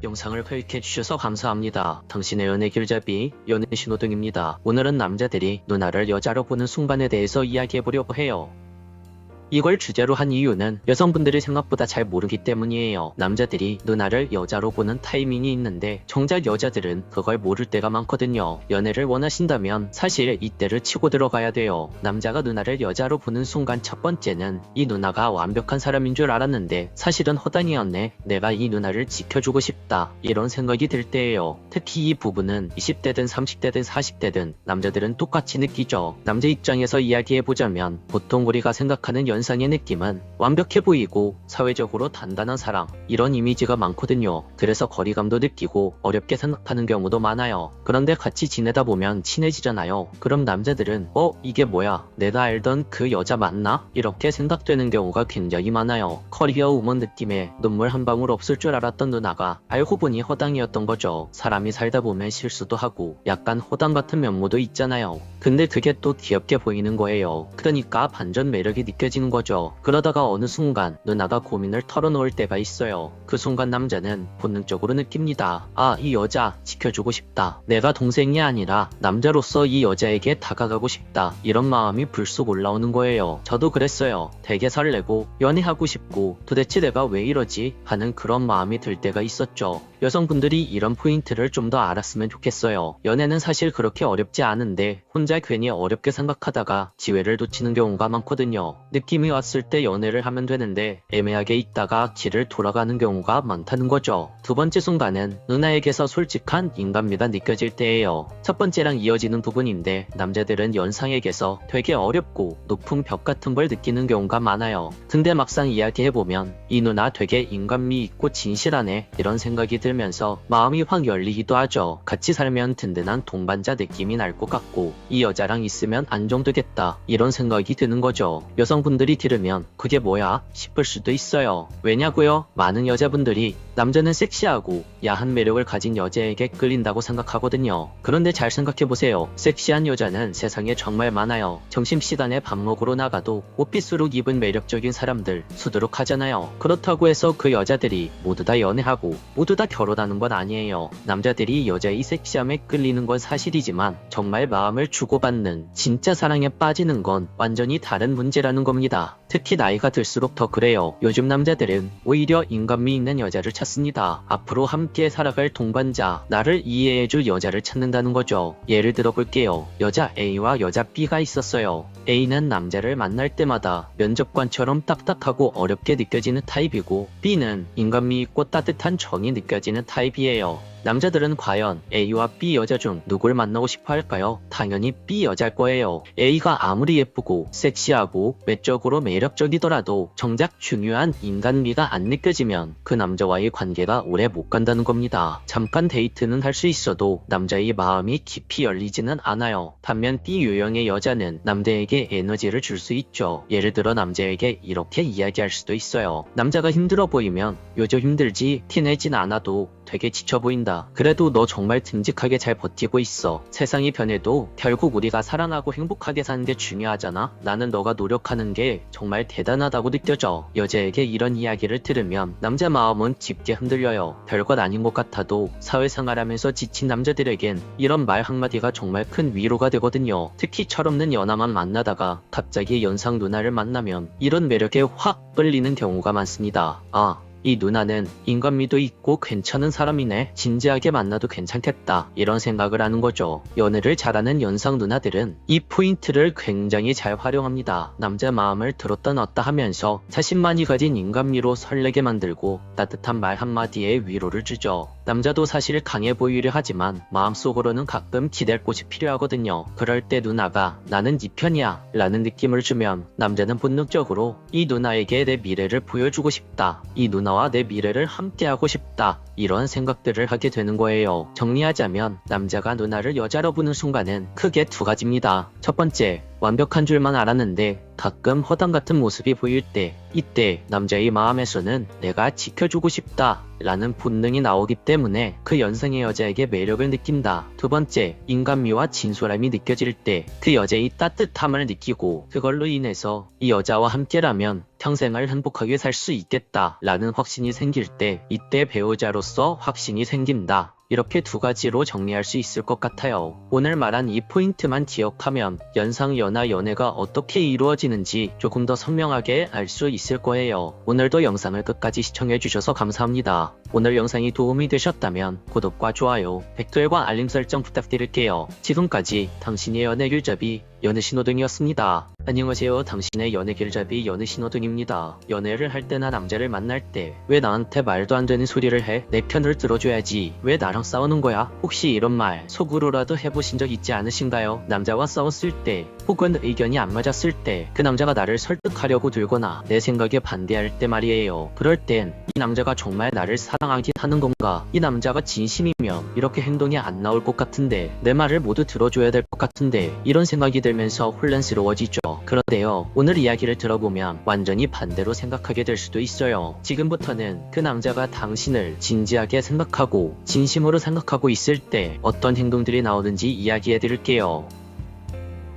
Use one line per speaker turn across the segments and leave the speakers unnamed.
영상을 클릭해주셔서 감사합니다. 당신의 연애 길잡이, 연애 신호등입니다. 오늘은 남자들이 누나를 여자로 보는 순간에 대해서 이야기해보려고 해요. 이걸 주제로 한 이유는 여성분들이 생각보다 잘 모르기 때문이에요. 남자들이 누나를 여자로 보는 타이밍이 있는데 정작 여자들은 그걸 모를 때가 많거든요. 연애를 원하신다면 사실 이때를 치고 들어가야 돼요. 남자가 누나를 여자로 보는 순간 첫 번째는 이 누나가 완벽한 사람인 줄 알았는데 사실은 허당이었네. 내가 이 누나를 지켜주고 싶다. 이런 생각이 들 때예요. 특히 이 부분은 20대든 30대든 40대든 남자들은 똑같이 느끼죠. 남자 입장에서 이야기해보자면 보통 우리가 생각하는 연상의 느낌은 완벽해 보이고 사회적으로 단단한 사람, 이런 이미지가 많거든요. 그래서 거리감도 느끼고 어렵게 생각하는 경우도 많아요. 그런데 같이 지내다 보면 친해지잖아요. 그럼 남자들은 이게 뭐야? 내가 알던 그 여자 맞나? 이렇게 생각되는 경우가 굉장히 많아요. 커리어 우먼 느낌에 눈물 한 방울 없을 줄 알았던 누나가 알고 보니 허당이었던 거죠. 사람이 살다 보면 실수도 하고 약간 허당 같은 면모도 있잖아요. 근데 그게 또 귀엽게 보이는 거예요. 그러니까 반전 매력이 느껴지는 거죠. 그러다가 어느 순간 누나가 고민을 털어놓을 때가 있어요. 그 순간 남자는 본능적으로 느낍니다. 이 여자 지켜주고 싶다. 내가 동생이 아니라 남자로서 이 여자에게 다가가고 싶다. 이런 마음이 불쑥 올라오는 거예요. 저도 그랬어요. 되게 설레고 연애하고 싶고 도대체 내가 왜 이러지? 하는 그런 마음이 들 때가 있었죠. 여성분들이 이런 포인트를 좀 더 알았으면 좋겠어요. 연애는 사실 그렇게 어렵지 않은데 혼자 괜히 어렵게 생각하다가 기회를 놓치는 경우가 많거든요. 느낌이 왔을 때 연애를 하면 되는데 애매하게 있다가 길을 돌아가는 경우가 많다는 거죠. 두 번째 순간은 누나에게서 솔직한 인간미가 느껴질 때예요. 첫 번째랑 이어지는 부분인데 남자들은 연상에게서 되게 어렵고 높은 벽 같은 걸 느끼는 경우가 많아요. 근데 막상 이야기해보면 이 누나 되게 인간미 있고 진실하네 이런 생각이 들면서 마음이 확 열리기도 하죠. 같이 살면 든든한 동반자 느낌이 날 것 같고 이 여자랑 있으면 안정되겠다 이런 생각이 드는 거죠. 여성분들이 들으면 그게 뭐야? 싶을 수도 있어요. 왜냐고요? 많은 여자분들이 남자는 섹시하고 야한 매력을 가진 여자에게 끌린다고 생각하거든요. 그런데 잘 생각해보세요. 섹시한 여자는 세상에 정말 많아요. 점심시간에 밥 먹으러 나가도 옷빛으로 입은 매력적인 사람들 수두룩하잖아요. 그렇다고 해서 그 여자들이 모두 다 연애하고 모두 다 결혼하는 건 아니에요. 남자들이 여자의 섹시함에 끌리는 건 사실이지만 정말 마음을 주고받는 진짜 사랑에 빠지는 건 완전히 다른 문제라는 겁니다. 특히 나이가 들수록 더 그래요. 요즘 남자들은 오히려 인간미 있는 여자를 찾습니다. 앞으로 함께 살아갈 동반자, 나를 이해해줄 여자를 찾는다는 거죠. 예를 들어 볼게요. 여자 A와 여자 B가 있었어요. A는 남자를 만날 때마다 면접관처럼 딱딱하고 어렵게 느껴지는 타입이고 B는 인간미 있고 따뜻한 정이 느껴지는 타입이에요. 남자들은 과연 A와 B 여자 중 누굴 만나고 싶어 할까요? 당연히 B 여자일 거예요. A가 아무리 예쁘고 섹시하고 외적으로 매력적이더라도 정작 중요한 인간미가 안 느껴지면 그 남자와의 관계가 오래 못 간다는 겁니다. 잠깐 데이트는 할 수 있어도 남자의 마음이 깊이 열리지는 않아요. 반면 B 유형의 여자는 남자에게 에너지를 줄 수 있죠. 예를 들어 남자에게 이렇게 이야기할 수도 있어요. 남자가 힘들어 보이면 요즘 힘들지 티내진 않아도 되게 지쳐 보인다. 그래도 너 정말 듬직하게 잘 버티고 있어. 세상이 변해도 결국 우리가 살아나고 행복하게 사는 게 중요하잖아. 나는 너가 노력하는 게 정말 대단하다고 느껴져. 여자에게 이런 이야기를 들으면 남자 마음은 깊게 흔들려요. 별것 아닌 것 같아도 사회생활하면서 지친 남자들에겐 이런 말 한마디가 정말 큰 위로가 되거든요. 특히 철없는 연하만 만나다가 갑자기 연상 누나를 만나면 이런 매력에 확 끌리는 경우가 많습니다. 이 누나는 인간미도 있고 괜찮은 사람이네. 진지하게 만나도 괜찮겠다. 이런 생각을 하는 거죠. 연애를 잘하는 연상 누나들은 이 포인트를 굉장히 잘 활용합니다. 남자 마음을 들었다 놨다 하면서 자신만이 가진 인간미로 설레게 만들고 따뜻한 말 한마디에 위로를 주죠. 남자도 사실 강해 보이려 하지만 마음속으로는 가끔 기댈 곳이 필요하거든요. 그럴 때 누나가 나는 네 편이야 라는 느낌을 주면 남자는 본능적으로 이 누나에게 내 미래를 보여주고 싶다. 이 누나와 내 미래를 함께하고 싶다. 이런 생각들을 하게 되는 거예요. 정리하자면 남자가 누나를 여자로 보는 순간은 크게 두 가지입니다. 첫 번째, 완벽한 줄만 알았는데 가끔 허당 같은 모습이 보일 때, 이때 남자의 마음에서는 내가 지켜주고 싶다 라는 본능이 나오기 때문에 그 연상의 여자에게 매력을 느낀다. 두 번째, 인간미와 진솔함이 느껴질 때 그 여자의 따뜻함을 느끼고 그걸로 인해서 이 여자와 함께라면 평생을 행복하게 살 수 있겠다 라는 확신이 생길 때, 이때 배우자로서 확신이 생긴다. 이렇게 두 가지로 정리할 수 있을 것 같아요. 오늘 말한 이 포인트만 기억하면 연상, 연하, 연애가 어떻게 이루어지는지 조금 더 선명하게 알 수 있을 거예요. 오늘도 영상을 끝까지 시청해주셔서 감사합니다. 오늘 영상이 도움이 되셨다면 구독과 좋아요, 댓글과 알림 설정 부탁드릴게요. 지금까지 당신의 연애 길잡이 연애신호등이었습니다. 안녕하세요. 당신의 연애 길잡이 연애신호등입니다. 연애를 할 때나 남자를 만날 때 왜 나한테 말도 안 되는 소리를 해? 내 편을 들어줘야지. 왜 나랑 싸우는 거야? 혹시 이런 말 속으로라도 해보신 적 있지 않으신가요? 남자와 싸웠을 때 혹은 의견이 안 맞았을 때 그 남자가 나를 설득하려고 들거나 내 생각에 반대할 때 말이에요. 그럴 땐 이 남자가 정말 나를 사랑하긴 하는 건가? 이 남자가 진심이면 이렇게 행동이 안 나올 것 같은데, 내 말을 모두 들어줘야 될 것 같은데, 이런 생각이 들면서 혼란스러워지죠. 그런데요, 오늘 이야기를 들어보면 완전히 반대로 생각하게 될 수도 있어요. 지금부터는 그 남자가 당신을 진지하게 생각하고 진심으로 생각하고 있을 때 어떤 행동들이 나오는지 이야기해 드릴게요.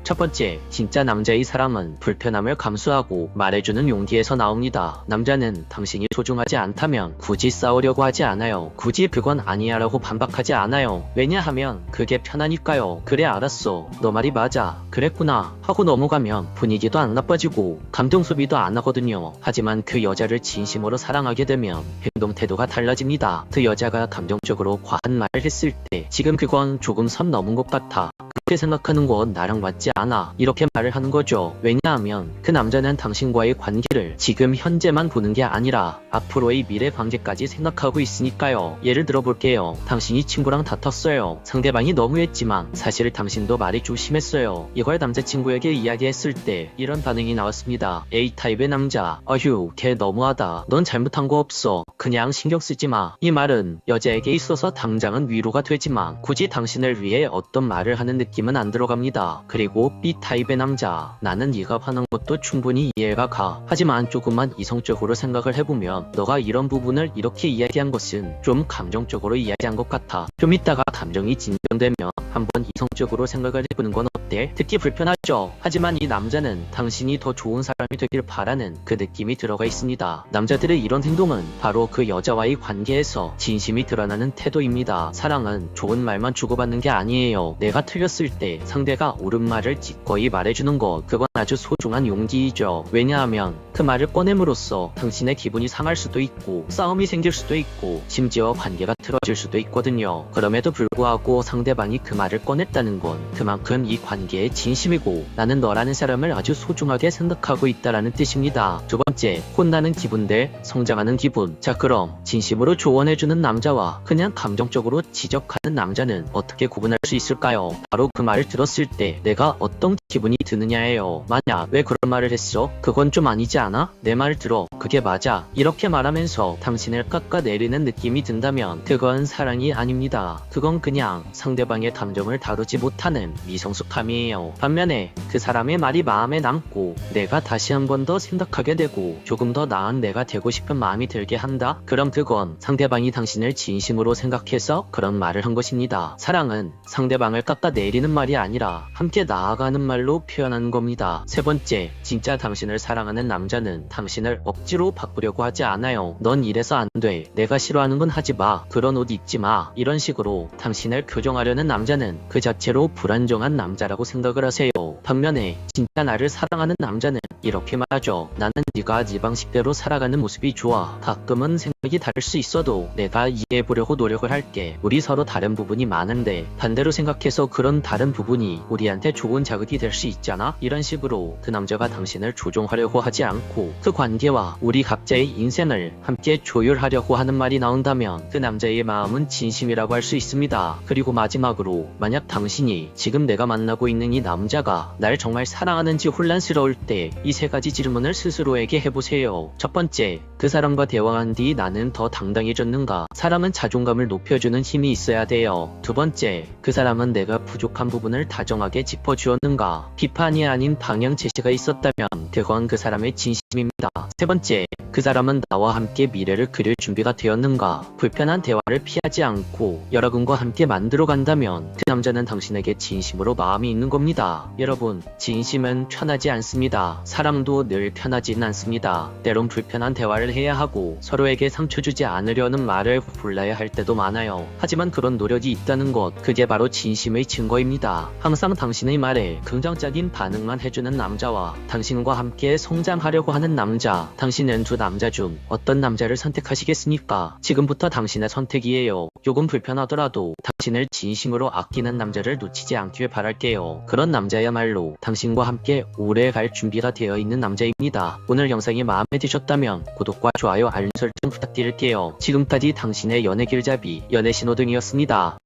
첫 번째, 진짜 남자의 사랑은 불편함을 감수하고 말해주는 용기에서 나옵니다. 남자는 당신이 소중하지 않다면 굳이 싸우려고 하지 않아요. 굳이 그건 아니야 라고 반박하지 않아요. 왜냐하면 그게 편하니까요. 그래, 알았어, 너 말이 맞아, 그랬구나 하고 넘어가면 분위기도 안 나빠지고 감정 소비도 안 하거든요. 하지만 그 여자를 진심으로 사랑하게 되면 행동 태도가 달라집니다. 그 여자가 감정적으로 과한 말을 했을 때, 지금 그건 조금 선 넘은 것 같아, 그렇게 생각하는 건 나랑 맞지 않아, 이렇게 말을 하는 거죠. 왜냐하면 그 남자는 당신과의 관계를 지금 현재만 보는 게 아니라 앞으로의 미래 관계까지 생각하고 있으니까요. 예를 들어 볼게요. 당신이 친구랑 다퉜어요. 상대방이 너무했지만 사실 당신도 말이 좀 심했어요. 이걸 남자친구에게 이야기했을 때 이런 반응이 나왔습니다. A타입의 남자: 어휴, 걔 너무하다, 넌 잘못한 거 없어, 그냥 신경 쓰지 마. 이 말은 여자에게 있어서 당장은 위로가 되지만 굳이 당신을 위해 어떤 말을 하는 느낌은 안 들어갑니다. 그리고 B타입의 남자: 나는 네가 화난 것도 충분히 이해가 가. 하지만 조금만 이성적으로 생각을 해보면 너가 이런 부분을 이렇게 이야기한 것은 좀 감정적으로 이야기한 것 같아. 좀 이따가 감정이 진정되면 한번 이성적으로 생각을 해보는 건 어때? 듣기 불편하죠? 하지만 이 남자는 당신이 더 좋은 사람이 되길 바라는 그 느낌이 들어가 있습니다. 남자들의 이런 행동은 바로 그 여자와의 관계에서 진심이 드러나는 태도입니다. 사랑은 좋은 말만 주고받는 게 아니에요. 내가 틀렸을 때 상대가 옳은 말을 기꺼이 말해주는 것, 그건 아주 소중한 용기이죠. 왜냐하면 그 말을 꺼냄으로써 당신의 기분이 상할 수도 있고 싸움이 생길 수도 있고 심지어 관계가 틀어질 수도 있거든요. 그럼에도 불구하고 상대방이 그 말을 꺼냈다는 건 그만큼 이 관계에 진심이고 나는 너라는 사람을 아주 소중하게 생각하고 있다라는 뜻입니다. 두 번째, 혼나는 기분 대 성장하는 기분. 자, 그럼 진심으로 조언해주는 남자와 그냥 감정적으로 지적하는 남자는 어떻게 구분할 수 있을까요? 바로 그 말을 들었을 때 내가 어떤 기분이 드느냐예요. 만약 왜 그런 말을 했어? 그건 좀 아니지 않아? 내 말 들어, 그게 맞아, 이렇게 말하면서 당신을 깎아내리는 느낌이 든다면 그건 사랑이 아닙니다. 그건 그냥 상대방의 감정을 다루지 못하는 미성숙함이에요. 반면에 그 사람의 말이 마음에 남고 내가 다시 한 번 더 생각하게 되고 조금 더 나은 내가 되고 싶은 마음이 들게 한다? 그럼 그건 상대방이 당신을 진심으로 생각해서 그런 말을 한 것입니다. 사랑은 상대방을 깎아내리는 말이 아니라 함께 나아가는 말로 표현하는 겁니다. 세 번째, 진짜 당신을 사랑하는 남자는 당신을 억지로 바꾸려고 하지 않아요. 넌 이래서 안 돼, 내가 싫어하는 건 하지 마, 그런 옷 입지 마, 이런 식으로 당신을 교정하려는 남자는 그 자체로 불안정한 남자라고 생각을 하세요. 반면에 진짜 나를 사랑하는 남자는 이렇게 말하죠. 나는 네가 네 방식대로 살아가는 모습이 좋아. 가끔은 생각이 다를 수 있어도 내가 이해해보려고 노력을 할게. 우리 서로 다른 부분이 많은데 반대로 생각해서 그런 다른 부분이 우리한테 좋은 자극이 될 수 있잖아. 이런 식으로 그 남자가 당신을 조종하려고 하지 않고 그 관계와 우리 각자의 인생을 함께 조율하려고 하는 말이 나온다면 그 남자의 마음은 진심이라고 할 수 있습니다. 그리고 마지막으로, 만약 당신이 지금 내가 만나고 있는 이 남자가 날 정말 사랑하는지 혼란스러울 때 이 세 가지 질문을 스스로에게 해보세요. 첫 번째, 그 사람과 대화한 뒤 나는 더 당당해졌는가? 사람은 자존감을 높여주는 힘이 있어야 돼요. 두 번째, 그 사람은 내가 부족한 부분을 다정하게 짚어주었는가? 비판이 아닌 방향 제시가 있었다면 그건 그 사람의 진심입니다. 세 번째, 그 사람은 나와 함께 미래를 그릴 준비가 되었는가? 불편한 대화를 피하지 않고 여러분과 함께 만들어 간다면 그 남자는 당신에게 진심으로 마음이 있는 겁니다. 여러분, 진심은 편하지 않습니다. 사랑도 늘 편하지는 않습니다. 때론 불편한 대화를 해야 하고 서로에게 상처 주지 않으려는 말을 골라야 할 때도 많아요. 하지만 그런 노력이 있다는 것, 그게 바로 진심의 증거입니다. 항상 당신의 말에 긍정적인 반응만 해주는 남자와 당신과 함께 성장하려고 하는 남자, 당신은 두 남자 중 어떤 남자를 선택하시겠습니까? 지금부터 당신의 선택이에요. 조금 불편하더라도 당신을 진심으로 아끼는 남자를 놓치지 않길 바랄게요. 그런 남자야말로 당신과 함께 오래 갈 준비가 되어 있는 남자입니다. 오늘 영상이 마음에 드셨다면 구독과 좋아요, 알림 설정 부탁드릴게요. 지금까지 당신의 연애 길잡이 연애 신호등이었습니다.